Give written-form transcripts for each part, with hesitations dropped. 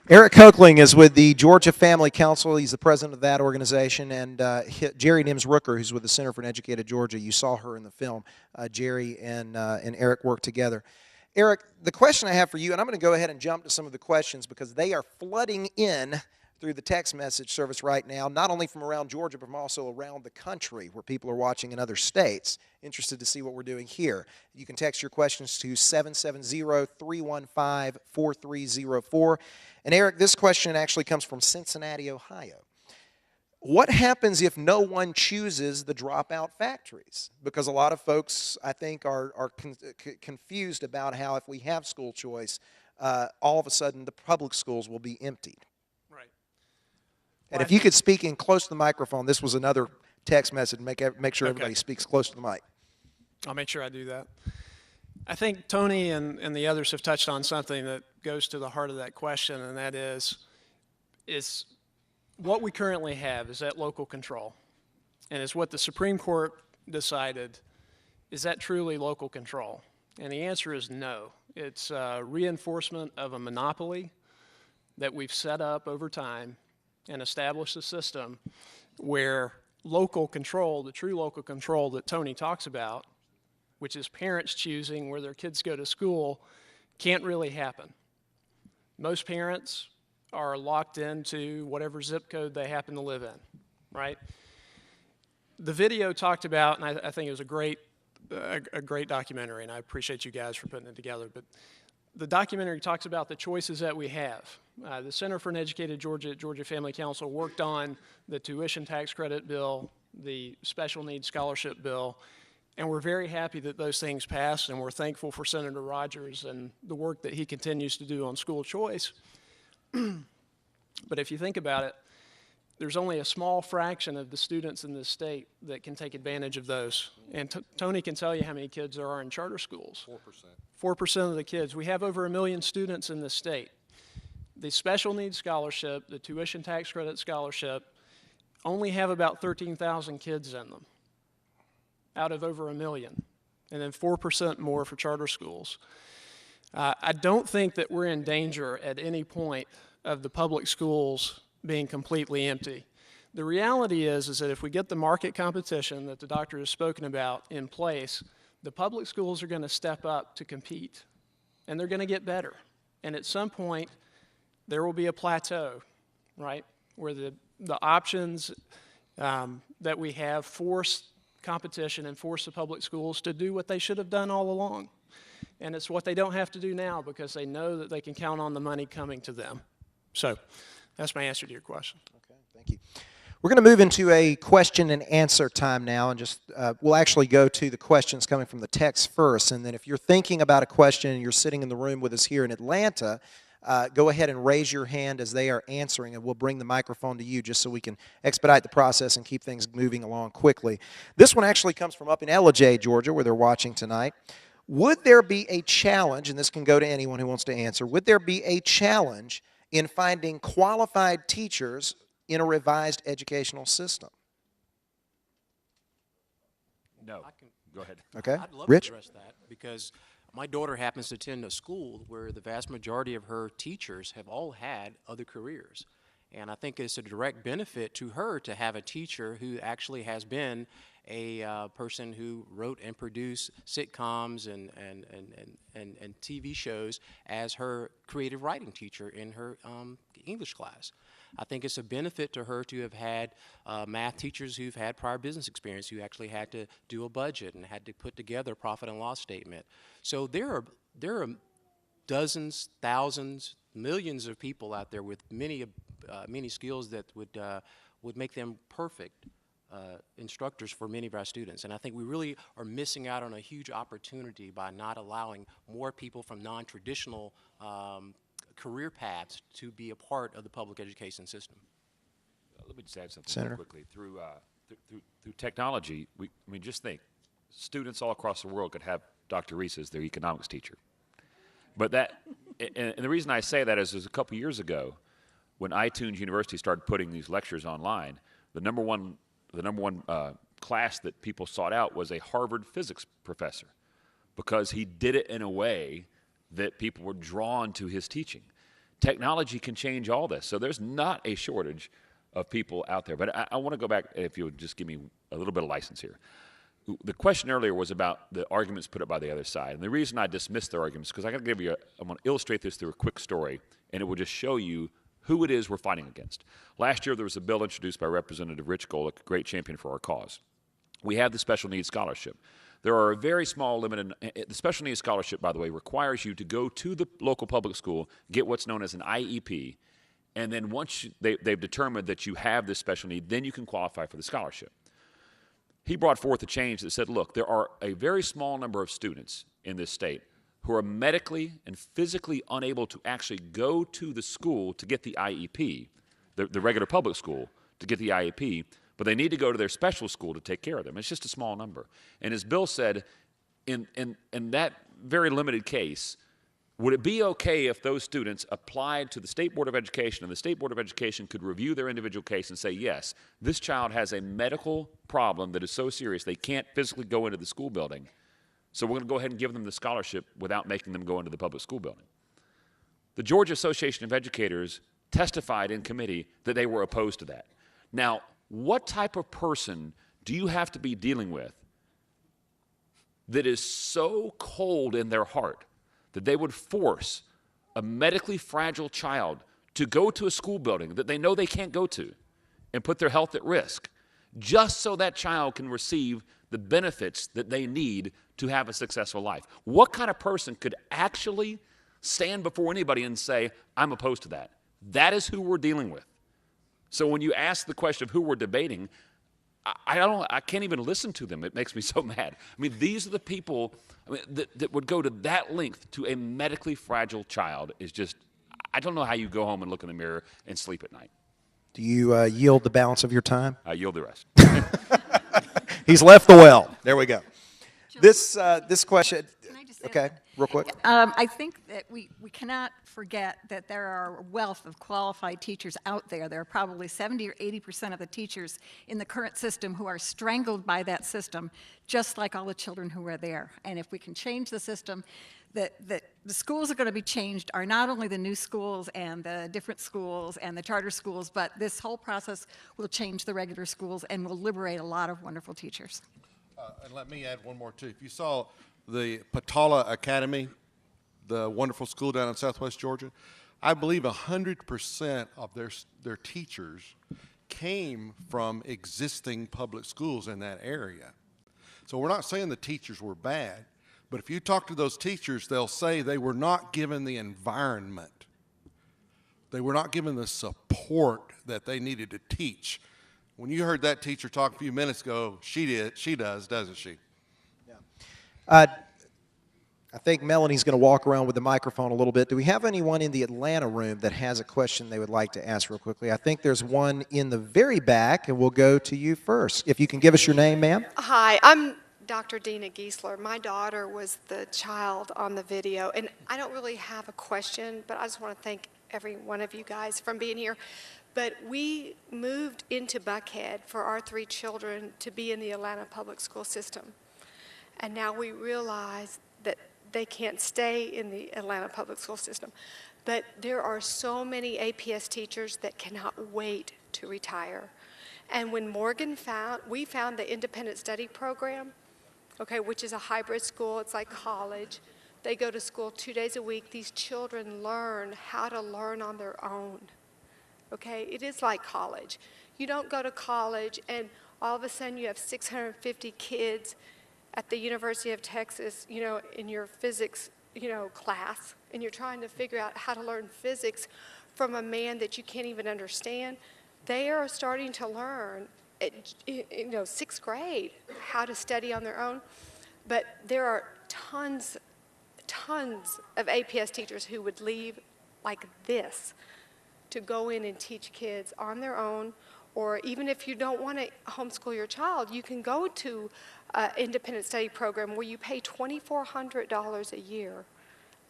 Eric Hoekling is with the Georgia Family Council. He's the president of that organization. And Jerry Nims-Rooker, who's with the Center for an Educated Georgia. You saw her in the film. Jerry and Eric work together. Eric, the question I have for you, and I'm going to go ahead and jump to some of the questions because they are flooding in through the text message service right now, not only from around Georgia, but from also around the country where people are watching in other states. Interested to see what we're doing here. You can text your questions to 770-315-4304. And Eric, this question actually comes from Cincinnati, Ohio. What happens if no one chooses the dropout factories? Because a lot of folks, I think, are confused about how if we have school choice, all of a sudden the public schools will be emptied. Right. And if you could speak in close to the microphone, this was another text message. Make sure everybody speaks close to the mic. I'll make sure I do that. I think Tony and the others have touched on something that goes to the heart of that question, and that is what we currently have, is that local control? And is what the Supreme Court decided, is that truly local control? And the answer is no. It's reinforcement of a monopoly that we've set up over time and established a system where local control, the true local control that Tony talks about, which is parents choosing where their kids go to school, can't really happen. Most parents are locked into whatever zip code they happen to live in, right? The video talked about, and I think it was a great documentary, and I appreciate you guys for putting it together, but the documentary talks about the choices that we have. The Center for an Educated Georgia at Georgia Family Council worked on the tuition tax credit bill, the special needs scholarship bill, and we're very happy that those things passed, and we're thankful for Senator Rogers and the work that he continues to do on school choice. But if you think about it, there's only a small fraction of the students in this state that can take advantage of those. And Tony can tell you how many kids there are in charter schools. 4%. 4% of the kids. We have over 1 million students in this state. The special needs scholarship, the tuition tax credit scholarship, only have about 13,000 kids in them out of over 1 million, and then 4% more for charter schools. I don't think that we're in danger at any point of the public schools being completely empty. The reality is that if we get the market competition that the doctor has spoken about in place, the public schools are going to step up to compete, and they're going to get better. And at some point, there will be a plateau, right, where the options that we have force competition and force the public schools to do what they should have done all along. And it's what they don't have to do now because they know that they can count on the money coming to them. So that's my answer to your question. Okay, thank you. We're going to move into a question and answer time now, and just we'll actually go to the questions coming from the text first, and then if you're thinking about a question and you're sitting in the room with us here in Atlanta, go ahead and raise your hand as they are answering, and we'll bring the microphone to you just so we can expedite the process and keep things moving along quickly. This one actually comes from up in Ellijay, Georgia, where they're watching tonight. Would there be a challenge, and this can go to anyone who wants to answer, would there be a challenge in finding qualified teachers in a revised educational system? No. Go ahead. Okay. I'd love Rich? to address that because my daughter happens to attend a school where the vast majority of her teachers have all had other careers. And I think it's a direct benefit to her to have a teacher who actually has been a person who wrote and produced sitcoms and TV shows as her creative writing teacher in her English class. I think it's a benefit to her to have had math teachers who've had prior business experience, who actually had to do a budget and had to put together a profit and loss statement. So there are dozens, thousands, millions of people out there with many skills that would make them perfect instructors for many of our students. And I think we really are missing out on a huge opportunity by not allowing more people from non-traditional career paths to be a part of the public education system. Let me just add something Senator. quickly. Through technology, just think, students all across the world could have Dr. Reese as their economics teacher. But and the reason I say that is a couple years ago, when iTunes University started putting these lectures online, the number one class that people sought out was a Harvard physics professor, because he did it in a way that people were drawn to his teaching. Technology can change all this. So there's not a shortage of people out there. But I want to go back, if you would just give me a little bit of license here. The question earlier was about the arguments put up by the other side. And the reason I dismissed their arguments is because I'm going to illustrate this through a quick story, and it will just show you who it is we're fighting against. Last year, there was a bill introduced by Representative Rich Golick, a great champion for our cause. We have the special needs scholarship. There are a very small limited, the special needs scholarship, by the way, requires you to go to the local public school, get what's known as an IEP, and then once they've determined that you have this special need, then you can qualify for the scholarship. He brought forth a change that said, look, there are a very small number of students in this state who are medically and physically unable to actually go to the school to get the IEP, the regular public school, to get the IEP, but they need to go to their special school to take care of them. It's just a small number. And as Bill said, in that very limited case, would it be okay if those students applied to the State Board of Education and the State Board of Education could review their individual case and say, yes, this child has a medical problem that is so serious they can't physically go into the school building, so we're going to go ahead and give them the scholarship without making them go into the public school building? The Georgia Association of Educators testified in committee that they were opposed to that. Now, what type of person do you have to be dealing with that is so cold in their heart that they would force a medically fragile child to go to a school building that they know they can't go to and put their health at risk just so that child can receive the benefits that they need to have a successful life? What kind of person could actually stand before anybody and say, I'm opposed to that? That is who we're dealing with. So when you ask the question of who we're debating, I can't even listen to them. It makes me so mad. I mean, these are the people that would go to that length to a medically fragile child. Is just, I don't know how you go home and look in the mirror and sleep at night. Do you yield the balance of your time? I yield the rest. He's left the well. There we go. This question. Can I just say Okay, real quick. I think that we cannot forget that there are a wealth of qualified teachers out there. There are probably 70 or 80% of the teachers in the current system who are strangled by that system, just like all the children who are there. And if we can change the system, the schools are going to be changed are not only the new schools and the different schools and the charter schools, but this whole process will change the regular schools and will liberate a lot of wonderful teachers. And let me add one more, too. If you saw the Patala Academy, the wonderful school down in Southwest Georgia, I believe 100% of their teachers came from existing public schools in that area. So we're not saying the teachers were bad, but if you talk to those teachers, they'll say they were not given the environment. They were not given the support that they needed to teach. When you heard that teacher talk a few minutes ago, she does, doesn't she? I think Melanie's going to walk around with the microphone a little bit. Do we have anyone in the Atlanta room that has a question they would like to ask real quickly? I think there's one in the very back, and we'll go to you first. If you can give us your name, ma'am. Hi, I'm Dr. Dina Giesler. My daughter was the child on the video, and I don't really have a question, but I just want to thank every one of you guys for being here. But we moved into Buckhead for our 3 children to be in the Atlanta public school system. And now we realize that they can't stay in the Atlanta public school system. But there are so many APS teachers that cannot wait to retire. And when we found the independent study program, okay, which is a hybrid school, it's like college. They go to school 2 days a week. These children learn how to learn on their own. Okay, it is like college. You don't go to college and all of a sudden you have 650 kids at the University of Texas, in your physics, class, and you're trying to figure out how to learn physics from a man that you can't even understand. They are starting to learn at, 6th grade how to study on their own. But there are tons of APS teachers who would leave like this to go in and teach kids on their own, or even if you don't want to homeschool your child, you can go to an independent study program where you pay $2,400 a year,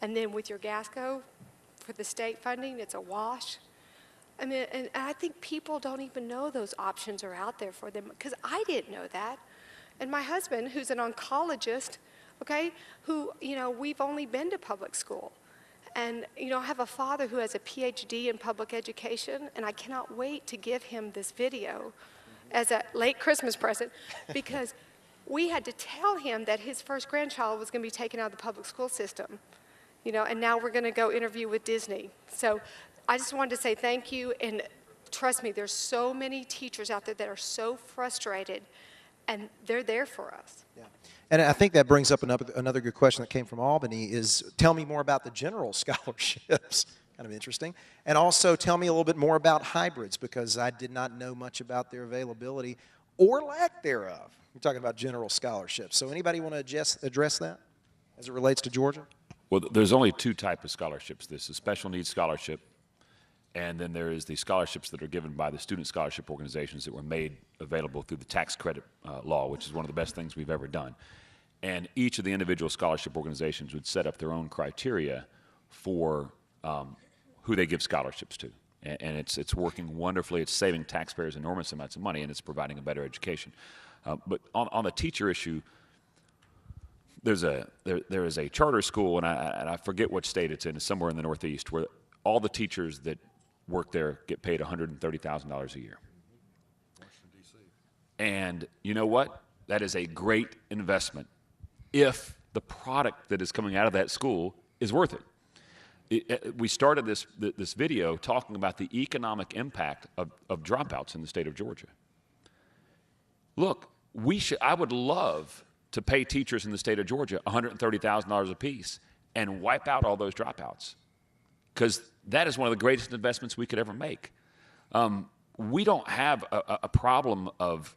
and then with your GASCO for the state funding, it's a wash. I mean, and I think people don't even know those options are out there for them, because I didn't know that. And my husband, who's an oncologist, okay, who, we've only been to public school. And, you know, I have a father who has a PhD in public education, and I cannot wait to give him this video as a late Christmas present, because we had to tell him that his first grandchild was going to be taken out of the public school system, you know, and now we're going to go interview with Disney. So I just wanted to say thank you, and trust me, there's so many teachers out there that are so frustrated, and they're there for us. Yeah. And I think that brings up another good question that came from Albany is, tell me more about the general scholarships. Kind of interesting. And also tell me a little bit more about hybrids, because I did not know much about their availability or lack thereof. We're talking about general scholarships. So anybody want to address that as it relates to Georgia? Well, there's only two types of scholarships. There's a special needs scholarship, and then there is the scholarships that are given by the student scholarship organizations that were made available through the tax credit law, which is one of the best things we've ever done. And each of the individual scholarship organizations would set up their own criteria for who they give scholarships to. And it's working wonderfully. It's saving taxpayers enormous amounts of money, and it's providing a better education. But on the teacher issue, there is a charter school, and I forget what state it's in. It's somewhere in the Northeast, where all the teachers that work there get paid $130,000 a year. And you know what? That is a great investment if the product that is coming out of that school is worth it. We started this video talking about the economic impact of dropouts in the state of Georgia. Look, I would love to pay teachers in the state of Georgia $130,000 apiece and wipe out all those dropouts, because that is one of the greatest investments we could ever make. We don't have a problem of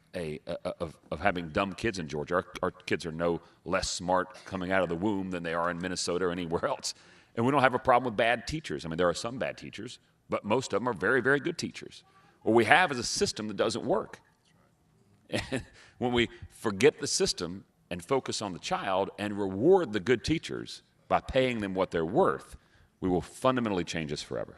having dumb kids in Georgia. Our kids are no less smart coming out of the womb than they are in Minnesota or anywhere else. And we don't have a problem with bad teachers. I mean, there are some bad teachers, but most of them are very, very good teachers. What we have is a system that doesn't work. And when we forget the system and focus on the child and reward the good teachers by paying them what they're worth, we will fundamentally change this forever.